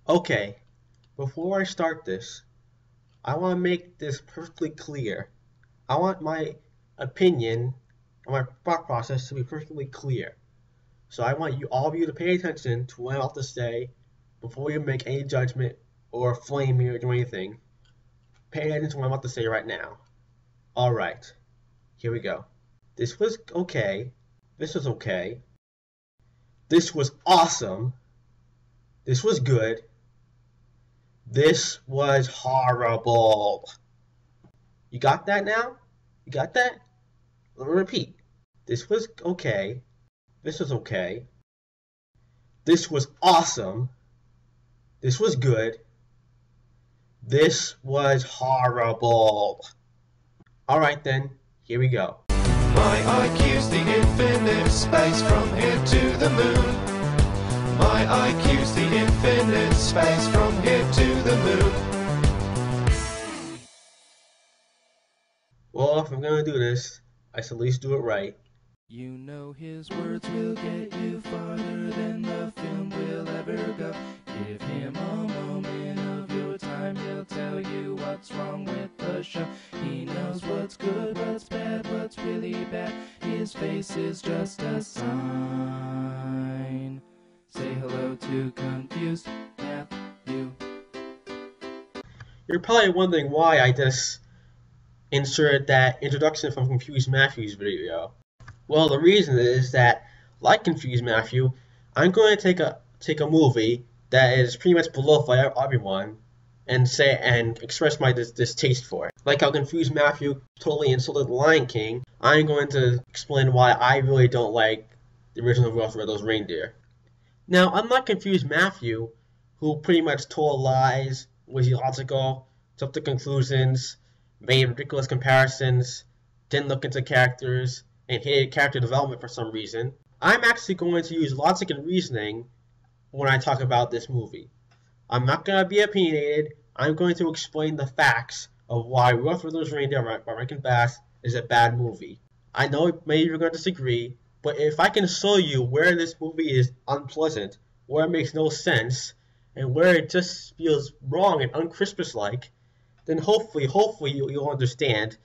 Okay, before I start this, I want to make this perfectly clear. I want my opinion and my thought process to be perfectly clear. So I want you, all of you, to pay attention to what I'm about to say before you make any judgment or flame me or do anything. Pay attention to what I'm about to say right now. Alright, here we go. This was okay. This was okay. This was awesome. This was good. This was horrible. You got that now? You got that? Let me repeat. This was okay. This was okay. This was awesome. This was good. This was horrible. Alright then, here we go. My IQ's the infinite space from here to the moon. My IQ's the infinite space from here to the moon. Well, if I'm gonna do this, I should at least do it right. You know his words will get you farther than the film will ever go. Give him a moment of your time, he'll tell you what's wrong with the show. He knows what's good, what's bad, what's really bad. His face is just a sign. Say hello to confused Matthew. You're probably wondering why I just inserted that introduction from Confused Matthew's video. Well, the reason is that, like Confused Matthew, I'm going to take a movie that is pretty much beloved by everyone and express my distaste for it. Like how Confused Matthew totally insulted the Lion King, I'm going to explain why I really don't like the original Rudolph's Reindeer. Now, unlike Confused Matthew, who pretty much told lies, was illogical, jumped to conclusions, made ridiculous comparisons, didn't look into characters, and hated character development for some reason, I'm actually going to use logic and reasoning when I talk about this movie. I'm not going to be opinionated. I'm going to explain the facts of why Rudolph's Reindeer by Rankin Bass is a bad movie. I know maybe you're going to disagree, but if I can show you where this movie is unpleasant, where it makes no sense, and where it just feels wrong and un-Christmas-like, then hopefully you'll understand.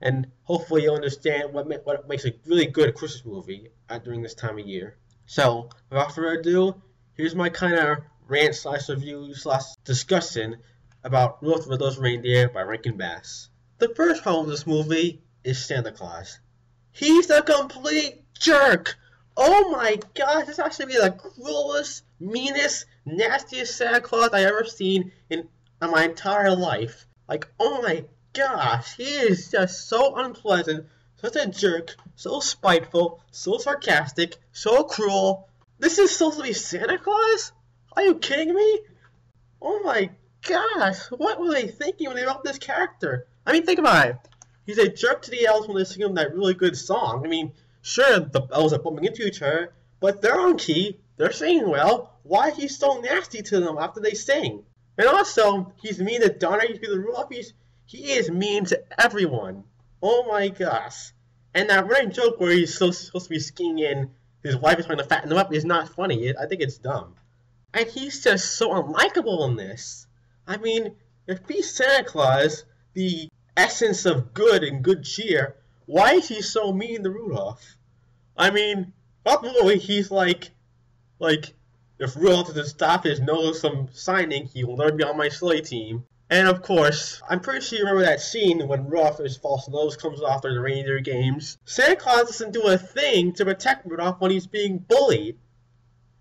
And hopefully you'll understand what makes a really good Christmas movie during this time of year. So, without further ado, here's my kind of rant / review / discussion about Rudolph's Reindeer by Rankin Bass. The first problem of this movie is Santa Claus. He's a complete jerk! Oh my gosh, this has to be the cruelest, meanest, nastiest Santa Claus I've ever seen in my entire life. Like, oh my gosh, he is just so unpleasant, such a jerk, so spiteful, so sarcastic, so cruel. This is supposed to be Santa Claus? Are you kidding me? Oh my gosh, what were they thinking when they wrote this character? I mean, think about it. He's a jerk to the elves when they sing him that really good song. I mean, sure, the elves are bumping into each other, but they're on key, they're singing well. Why is he so nasty to them after they sing? And also, he's mean to Donner, he's mean to Rudolph, he is mean to everyone. Oh my gosh. And that running joke where he's supposed to be skiing in, his wife is trying to fatten him up is not funny. I think it's dumb. And he's just so unlikable in this. I mean, if he's Santa Claus, the essence of good and good cheer, why is he so mean to Rudolph? I mean, ultimately he's like, if Rudolph doesn't stop his nose from signing, he will never be on my sleigh team. And of course, I'm pretty sure you remember that scene when Rudolph's false nose comes off during the Reindeer games. Santa Claus doesn't do a thing to protect Rudolph when he's being bullied.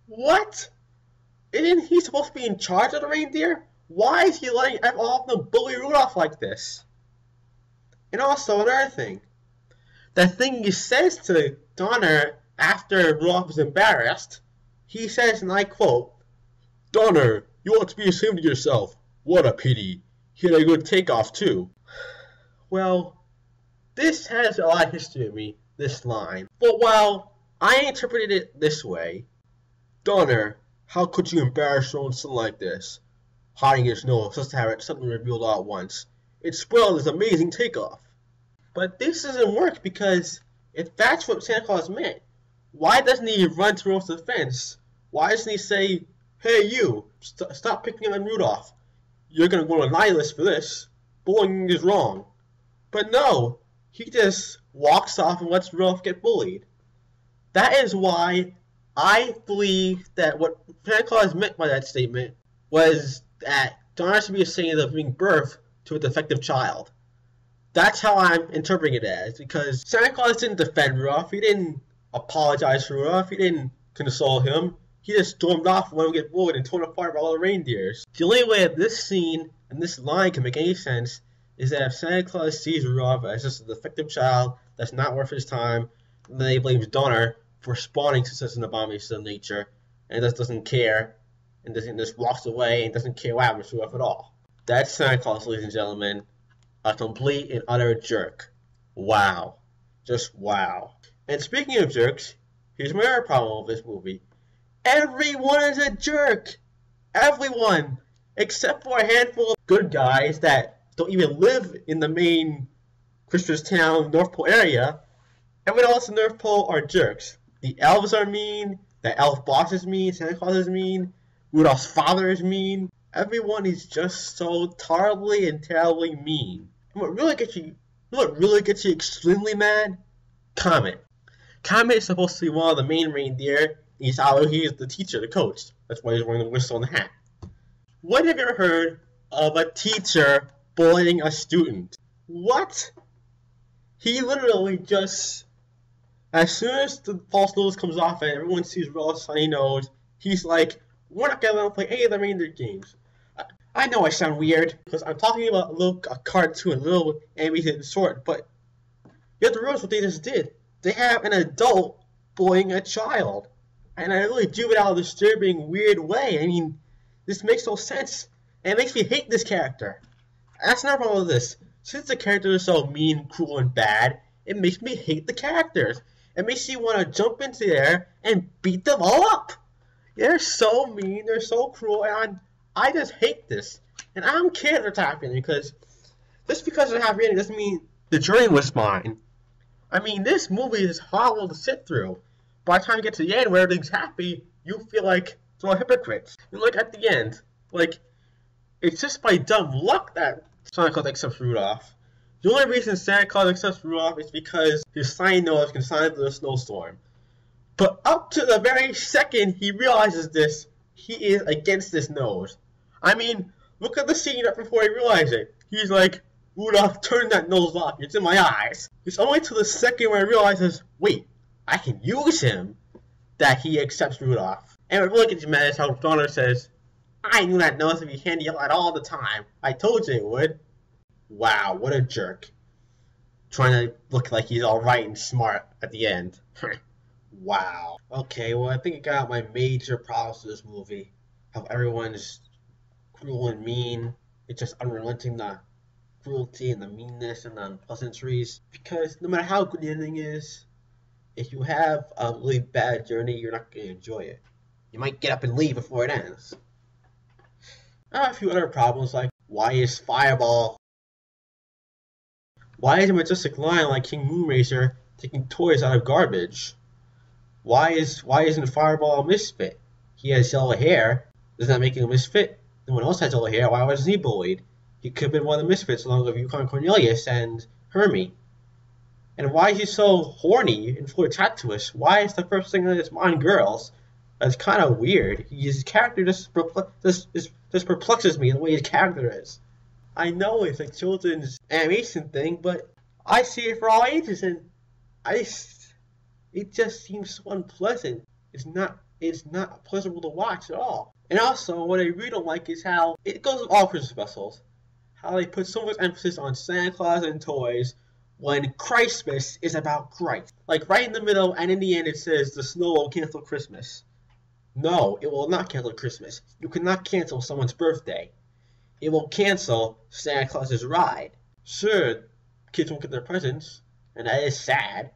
What? Isn't he supposed to be in charge of the reindeer? Why is he letting all of them bully Rudolph like this? And also another thing. That thing he says to Donner after Rudolph is embarrassed, he says, and I quote, "Donner, you ought to be ashamed of yourself. What a pity. He had a good takeoff, too." Well, this has a lot of history to me, this line. But while I interpreted it this way, "Donner, how could you embarrass your own son like this? Hiding his nose just to have it suddenly revealed all at once. It spoiled his amazing takeoff." But this doesn't work because if that's what Santa Claus meant, why doesn't he run to Rudolph's defense? Why doesn't he say, hey you, stop picking on Rudolph. You're gonna go on a nihilist for this. Bullying is wrong. But no, he just walks off and lets Rudolph get bullied. That is why I believe that what Santa Claus meant by that statement was that Donner should be ashamed of giving birth to a defective child. That's how I'm interpreting it as, because Santa Claus didn't defend Rudolph, he didn't apologize for Rudolph, he didn't console him. He just stormed off and let him get bullied and torn apart by all the reindeers. The only way that this scene and this line can make any sense is that if Santa Claus sees Rudolph as just a defective child that's not worth his time, and then he blames Donner for spawning such an abomination of nature, and just doesn't care, and just walks away and doesn't care what happens to Rudolph at all. That's Santa Claus, ladies and gentlemen. A complete and utter jerk. Wow. Just wow. And speaking of jerks, here's my other problem with this movie. Everyone is a jerk! Everyone! Except for a handful of good guys that don't even live in the main Christmas town, North Pole area. Everyone else in North Pole are jerks. The elves are mean, the elf boss is mean, Santa Claus is mean, Rudolph's father is mean. Everyone is just so terribly and terribly mean. And what really gets you extremely mad? Comet. Comet is supposed to be one of the main reindeer. He's the teacher, the coach. That's why he's wearing the whistle and the hat. When have you ever heard of a teacher bullying a student? What? He literally just, as soon as the false nose comes off and everyone sees Rudolph's sunny nose, he's like, we're not going to let him play any of the reindeer games. I know I sound weird, because I'm talking about a cartoon, a little animated sort, but you have to realize what they just did. They have an adult bullying a child. And I really do it out of a disturbing, weird way. I mean, this makes no sense. And it makes me hate this character. That's not all of this. Since the characters are so mean, cruel, and bad, it makes me hate the characters. It makes you want to jump into there and beat them all up. They're so mean, they're so cruel, and I just hate this. And I don't care if it's happening, because just because it's happening doesn't mean the journey was fine. I mean, this movie is horrible to sit through. By the time you get to the end where everything's happy, you feel like it's all hypocrites. And like at the end, like, it's just by dumb luck that Santa Claus accepts Rudolph. The only reason Santa Claus accepts Rudolph is because his sunny nose can sign through a snowstorm. But up to the very second he realizes this, he is against this nose. I mean, look at the scene right before he realizes it. He's like, Rudolph, turn that nose off, it's in my eyes. It's only to the second where he realizes, wait, I can use him, that he accepts Rudolph. And what really gets me mad is how Donner says, I knew that nose would be handy all the time. I told you it would. Wow, what a jerk. Trying to look like he's alright and smart at the end. Wow. Okay, well I think I got out my major problems with this movie. How everyone's cruel and mean. It's just unrelenting, the cruelty and the meanness and the unpleasantries. Because no matter how good the ending is, if you have a really bad journey, you're not going to enjoy it. You might get up and leave before it ends. I have a few other problems, like, why is a majestic lion like King Moonracer taking toys out of garbage? Why isn't Fireball a misfit? He has yellow hair. Doesn't that make him a misfit? No one else has yellow hair. Why wasn't he bullied? He could have been one of the misfits along with Yukon Cornelius and Hermie. And why is he so horny and flirtatious? Why is the first thing on his mind girls? That's kind of weird. His character just perplexes me the way his character is. I know it's a children's animation thing, but I see it for all ages, and it just seems so unpleasant. It's not pleasurable to watch at all. And also, what I really don't like is how it goes with all Christmas specials. How they put so much emphasis on Santa Claus and toys, when Christmas is about Christ. Like right in the middle and in the end it says the snow will cancel Christmas. No, it will not cancel Christmas. You cannot cancel someone's birthday. It will cancel Santa Claus's ride. Sure, kids won't get their presents, and that is sad,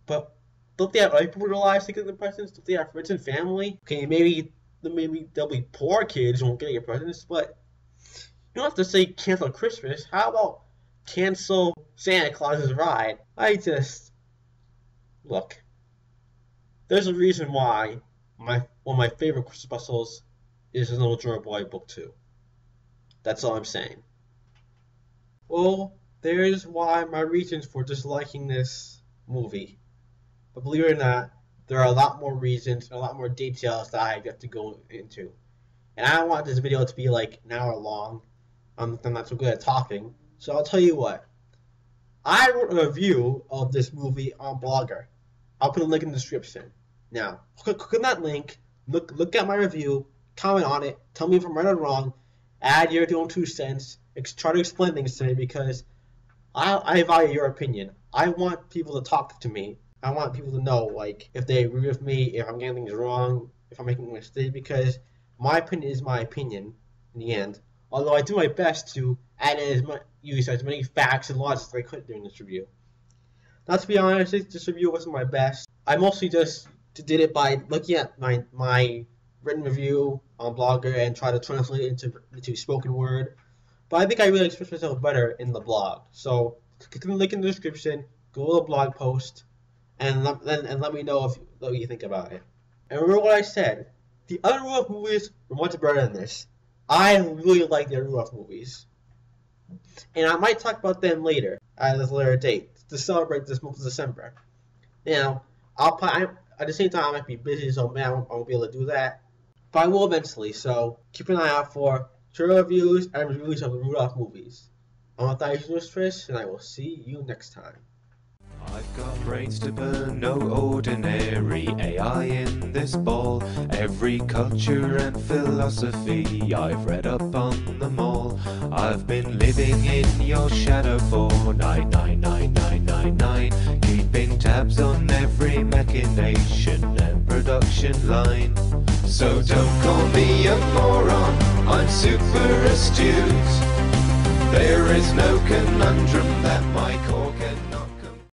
but don't they have other people in their lives to get their presents? Don't they have friends and family? Okay, maybe there'll be poor kids who won't get your presents, but you don't have to say cancel Christmas. How about cancel Santa Claus's ride? Look, there's a reason why one of my favorite Christmas specials is a Little Drummer Boy Book 2. That's all I'm saying. Well, there's why my reasons for disliking this movie. But believe it or not, there are a lot more reasons, a lot more details that I have to go into. And I don't want this video to be like an hour long. I'm not so good at talking. So I'll tell you what. I wrote a review of this movie on Blogger. I'll put a link in the description. Now, click on that link, look at my review, comment on it, tell me if I'm right or wrong, add your own 2 cents, try to explain things to me because I value your opinion. I want people to talk to me. I want people to know, like, if they agree with me, if I'm getting things wrong, if I'm making a mistake, because my opinion is my opinion in the end. Although I do my best to add in use as many facts and logic as I could during this review. Not to be honest, this review wasn't my best. I mostly just did it by looking at my written review on Blogger and try to translate it into spoken word. But I think I really expressed myself better in the blog. So click the link in the description, go to the blog post, and let me know what you think about it. And remember what I said. The other Rudolph movies were much better than this. I really like the Rudolph movies. And I might talk about them later, at a later date, to celebrate this month of December. Now, at the same time, I might be busy, so I won't be able to do that. But I will eventually, so keep an eye out for trailer reviews and reviews of the Rudolph movies. I'm Matthais, Unidostres, and I will see you next time. I've got brains to burn, no ordinary AI in this ball. Every culture and philosophy, I've read up on them all. I've been living in your shadow for 99999, keeping tabs on every machination and production line. So don't call me a moron, I'm super astute. There is no conundrum that